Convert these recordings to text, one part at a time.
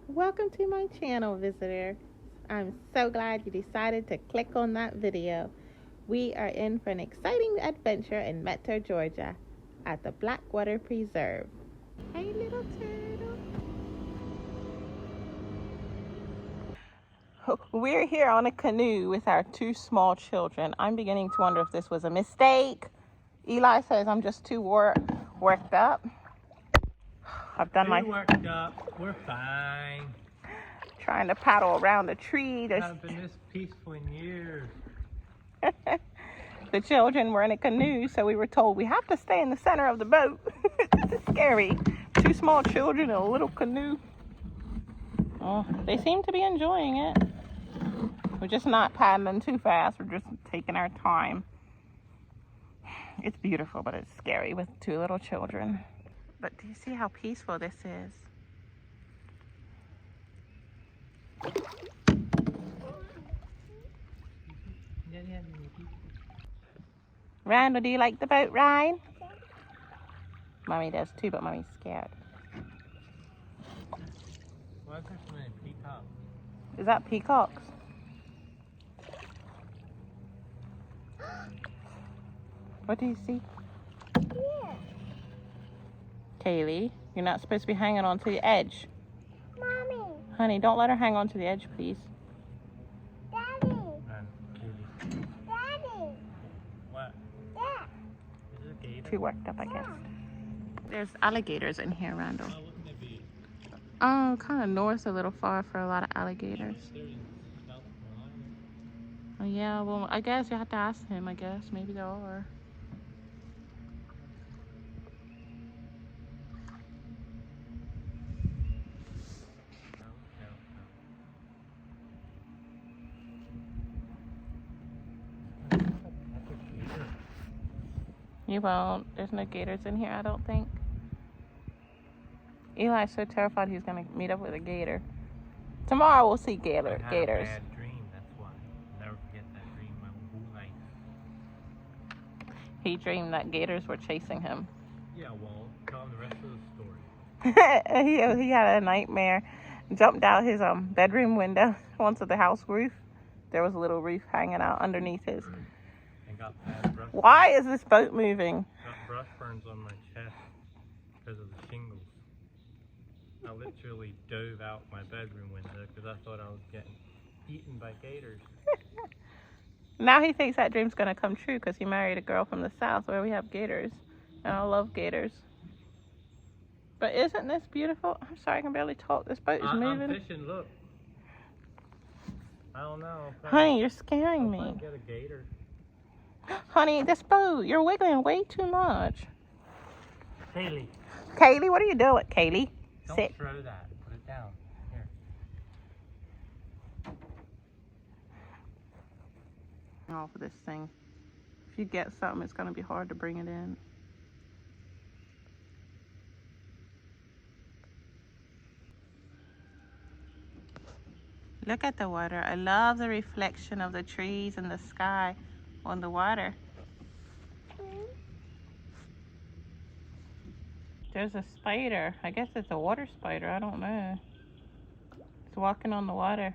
Welcome to my channel, visitor. I'm so glad you decided to click on that video. We are in for an exciting adventure in Metro, Georgia at the Blackwater Preserve. Hey, little turtle. We're here on a canoe with our two small children. I'm beginning to wonder if this was a mistake. Eli says I'm just too worked up. I've done my worked up. We're fine. Trying to paddle around a tree. Haven't been this peaceful in years. The children were in a canoe, so we were told we have to stay in the center of the boat. This is scary. Two small children in a little canoe. Oh, they seem to be enjoying it. We're just not paddling too fast. We're just taking our time. It's beautiful, but it's scary with two little children. But do you see how peaceful this is? Randall, do you like the boat ride? Mommy does too, but Mommy's scared. Why is there so many peacocks? Is that peacocks? What do you see? Yeah. Kaylee, you're not supposed to be hanging onto the edge. Mommy. Honey, don't let her hang onto the edge, please. Daddy. Katie. Daddy. What? Dad. Is it a gator? Too worked up, I guess. There's alligators in here, Randall. Oh, wouldn't it be? Oh, kind of north, a little far for a lot of alligators. They're in South Carolina. Oh, yeah, well, I guess you have to ask him, I guess. Maybe there are. You won't. There's no gators in here, I don't think. Eli's so terrified he's going to meet up with a gator. Tomorrow we'll see gators. I had a bad dream, that's why. I'll never forget that dream my whole life. He dreamed that gators were chasing him. Yeah, well, tell him the rest of the story. He had a nightmare. Jumped out his bedroom window onto the house roof. There was a little roof hanging out underneath his. And got bad brush. Why is this boat moving? Got brush burns on my chest because of the shingles. I literally dove out my bedroom window because I thought I was getting eaten by gators. Now he thinks that dream's going to come true because he married a girl from the south where we have gators. And I love gators. But isn't this beautiful? I'm sorry, I can barely talk. This boat is moving. I'm fishing, look. I don't know. Honey, you're scaring me. Get a gator. Honey, this boat, you're wiggling way too much. Kaylee. Kaylee, what are you doing? Kaylee, Don't sit. throw that. Put it down. Here. Off of this thing. If you get something, it's going to be hard to bring it in. Look at the water. I love the reflection of the trees and the sky on the water. There's a spider. I guess it's a water spider. I don't know. It's walking on the water.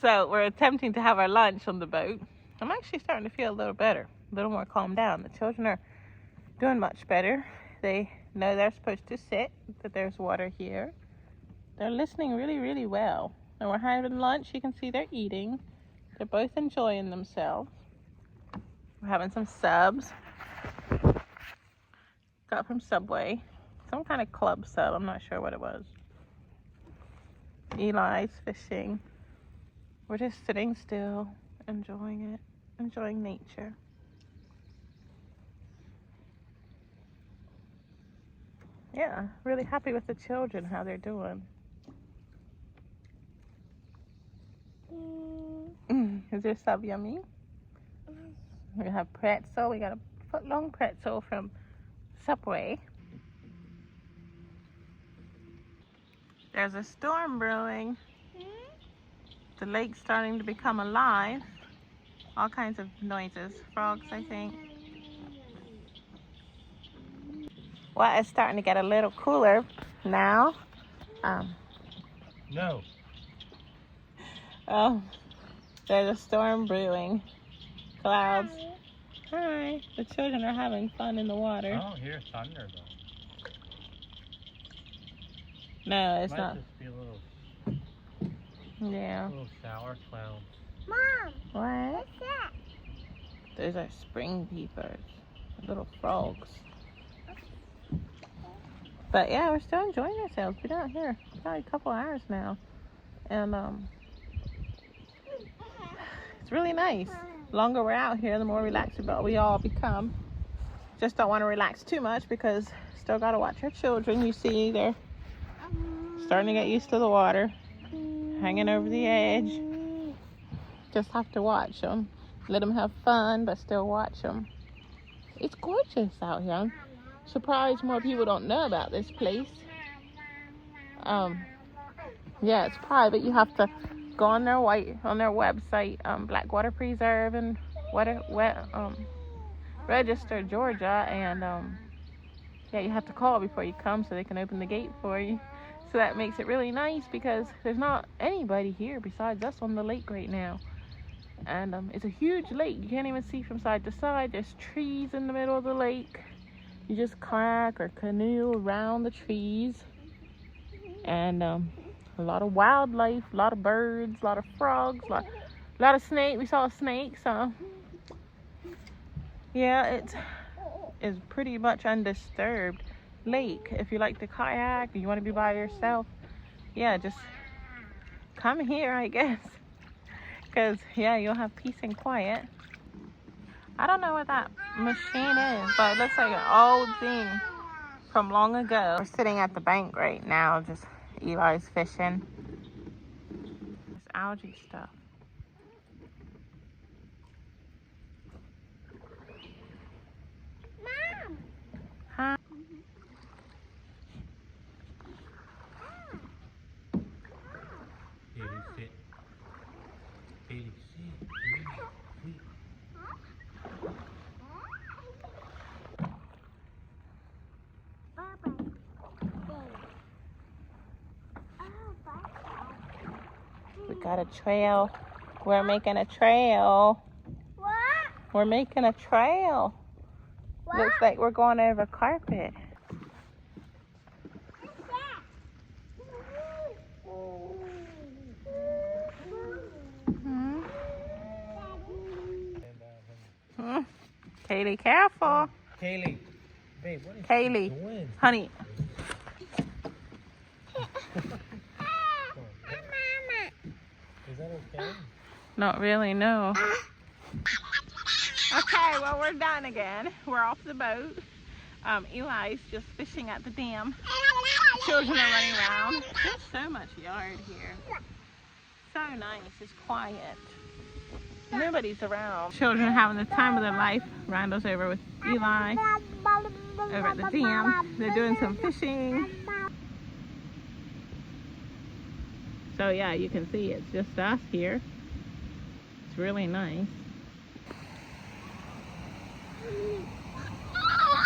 So we're attempting to have our lunch on the boat. I'm actually starting to feel a little better, a little more calmed down. The children are doing much better. They know they're supposed to sit, that there's water here. They're listening really, really well. And we're having lunch. You can see they're eating. They're both enjoying themselves. We're having some subs. Got from Subway. Some kind of club sub. I'm not sure what it was. Eli's fishing. We're just sitting still, enjoying it, enjoying nature. Yeah, really happy with the children, how they're doing. Is your sub yummy? We have pretzel. We got a foot-long pretzel from Subway. There's a storm brewing. The lake's starting to become alive. All kinds of noises. Frogs, I think. Well, it's starting to get a little cooler now. No. Oh, there's a storm brewing. Clouds. Hi. The children are having fun in the water. I don't hear thunder though. No, it's Might not. just be a little shower clouds. Mom, What? what's that? Those are spring peepers. Little frogs. But yeah, we're still enjoying ourselves. We've been out here probably a couple hours now. And it's really nice. The longer we're out here, the more relaxed we all become. Just don't want to relax too much because still got to watch our children. You see, they're starting to get used to the water, hanging over the edge. Just have to watch them. Let them have fun, but still watch them. It's gorgeous out here. I'm surprised more people don't know about this place. Yeah, it's private. You have to go on their website, Blackwater Preserve and Register Georgia, and yeah, you have to call before you come so they can open the gate for you. So that makes it really nice because there's not anybody here besides us on the lake right now. And it's a huge lake. You can't even see from side to side. There's trees in the middle of the lake. You just kayak or canoe around the trees. And a lot of wildlife, a lot of birds, a lot of frogs, a lot of snakes. We saw a snake, so yeah, it's pretty much undisturbed lake. If you like to kayak, or you want to be by yourself, yeah, just come here, I guess. Because, yeah, you'll have peace and quiet. I don't know what that machine is, but it looks like an old thing from long ago. We're sitting at the bank right now, just Eli's fishing. This algae stuff. Mom. Huh? We got a trail. We're making a trail. What? We're making a trail. What? Looks like we're going over carpet. What's that? Hmm? Hmm. Kaylee, careful. Kaylee, babe, what is Kaylee, she doing? honey. Is that okay? Not really, no. Okay, well, we're done again. We're off the boat. Eli's just fishing at the dam. Children are running around. There's so much yard here. So nice. It's quiet. Nobody's around. Children are having the time of their life. Randall's over with Eli over at the dam. They're doing some fishing. So yeah, you can see it's just us here. It's really nice.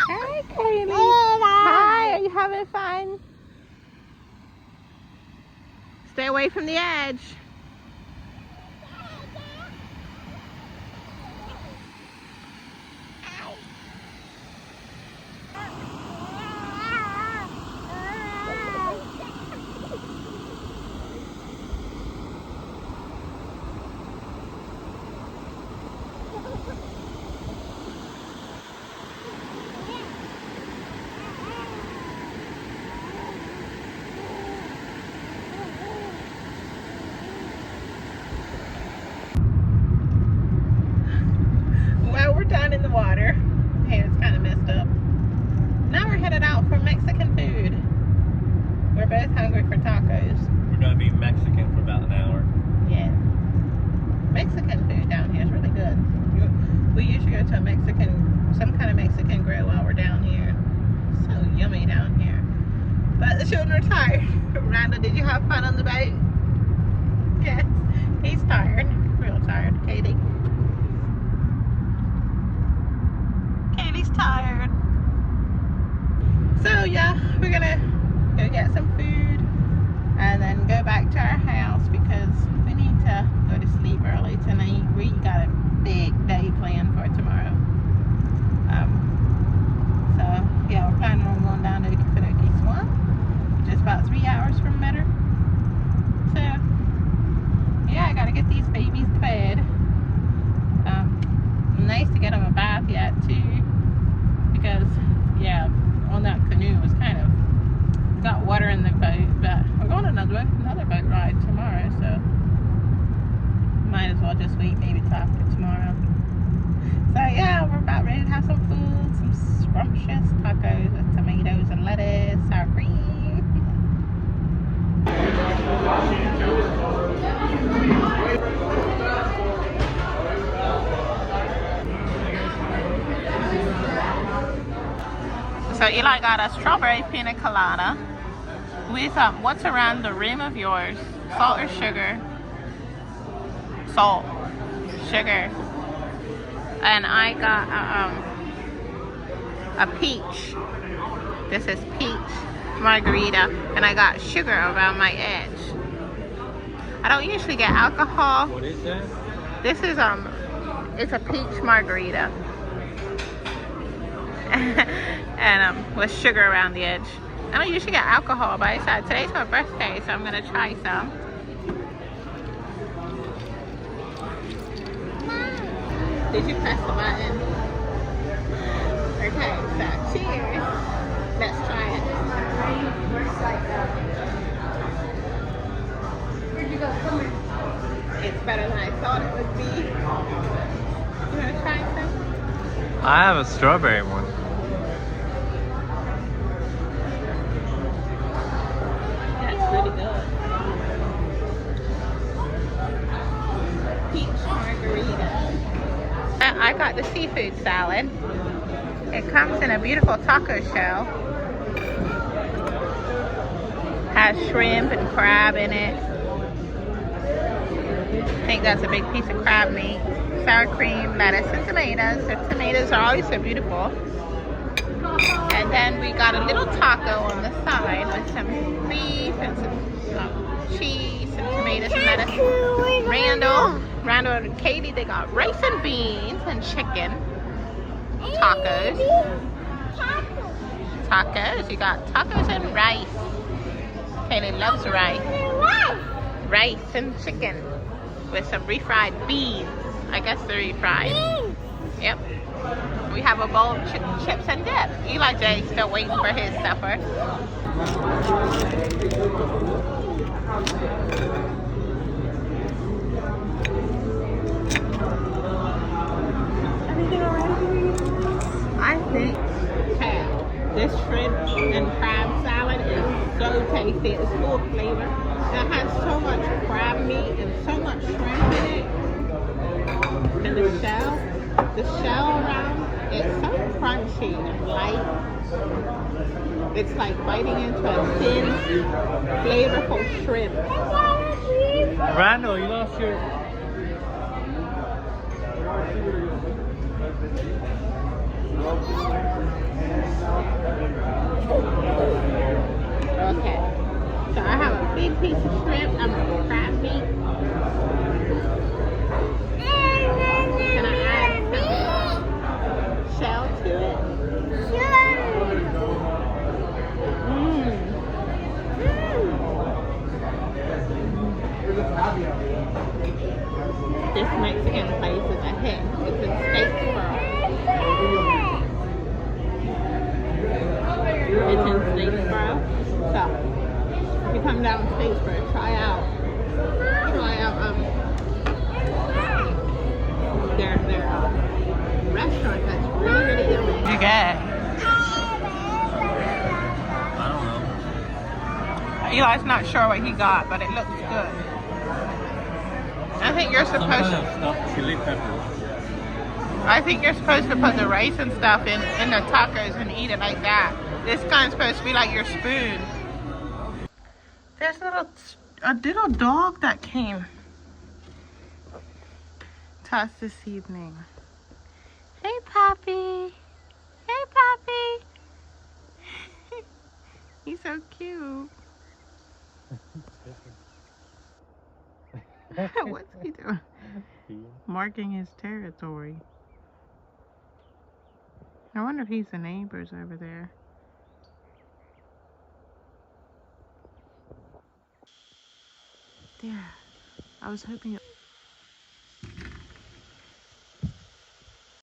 Hey, Kaylee. Hi, are you having fun? Stay away from the edge. Mexican food down here is really good. We usually go to some kind of Mexican grill while we're down here. So yummy down here. But the children are tired. Randall, did you have fun on the boat? Yes. He's tired. Real tired. Katie. Katie's tired. So yeah, we're gonna go get some food and then go back to our house because we need to go to sleep early tonight. We got a big day planned for tomorrow. So yeah, we're planning on going down to the Canoeing Swamp, which is about 3 hours from Metter. So yeah, I gotta get these babies to bed. Nice to get them a bath yet too, because yeah, on that canoe was kind of got water in the boat, but we're going on another boat ride tomorrow, so might as well just wait maybe till after tomorrow. So yeah, we're about ready to have some food, some scrumptious tacos with tomatoes and lettuce, sour cream. So Eli got a strawberry pina colada with what's around the rim of yours? Salt or sugar? Salt, sugar. And I got a peach. This is peach margarita, and I got sugar around my edge. I don't usually get alcohol. What is that? This is it's a peach margarita. And with sugar around the edge. I don't usually get alcohol, but I said today's my birthday, so I'm gonna try some. Did you press the button? Okay, so cheers. Let's try it. Where'd you go? Come here. It's better than I thought it would be. You wanna try some? I have a strawberry one. Pretty good. Peach margarita. I got the seafood salad. It comes in a beautiful taco shell. Has shrimp and crab in it. I think that's a big piece of crab meat. Sour cream, lettuce, and tomatoes. The tomatoes are always so beautiful. And then we got a little taco on the side with some beef and some cheese and tomatoes and lettuce. Randall and Katie, they got rice and beans and chicken. Tacos. Tacos. You got tacos and rice. Katie loves rice. Rice and chicken with some refried beans. I guess they're refried. Yep. We have a bowl of chips and dip. Eli J's still waiting for his supper. Everything already? I think this shrimp and crab salad is so tasty. It's full of flavor. It has so much crab meat and so much shrimp in it. And the shell around, it's so crunchy and light. It's like biting into a thin, flavorful shrimp. Randall, you lost your... Okay, so I have a big piece of shrimp. Crab meat. Can I add some shell to it? This Mexican place is a hit. It's in Statesboro. It's in Statesboro. So, if you come down to Statesboro, try out their restaurant that's really, really yummy. You get? I don't know. Eli's not sure what he got, but it looks good. And think you're Some supposed kind of stuffed chili peppers. I think you're supposed to put the rice and stuff in the tacos and eat it like that. This kind's supposed to be like your spoon. There's a little dog that came to us this evening. Hey, Poppy. Hey, Poppy. He's so cute. What's he doing? Marking his territory. I wonder if he's the neighbors over there. There. I was hoping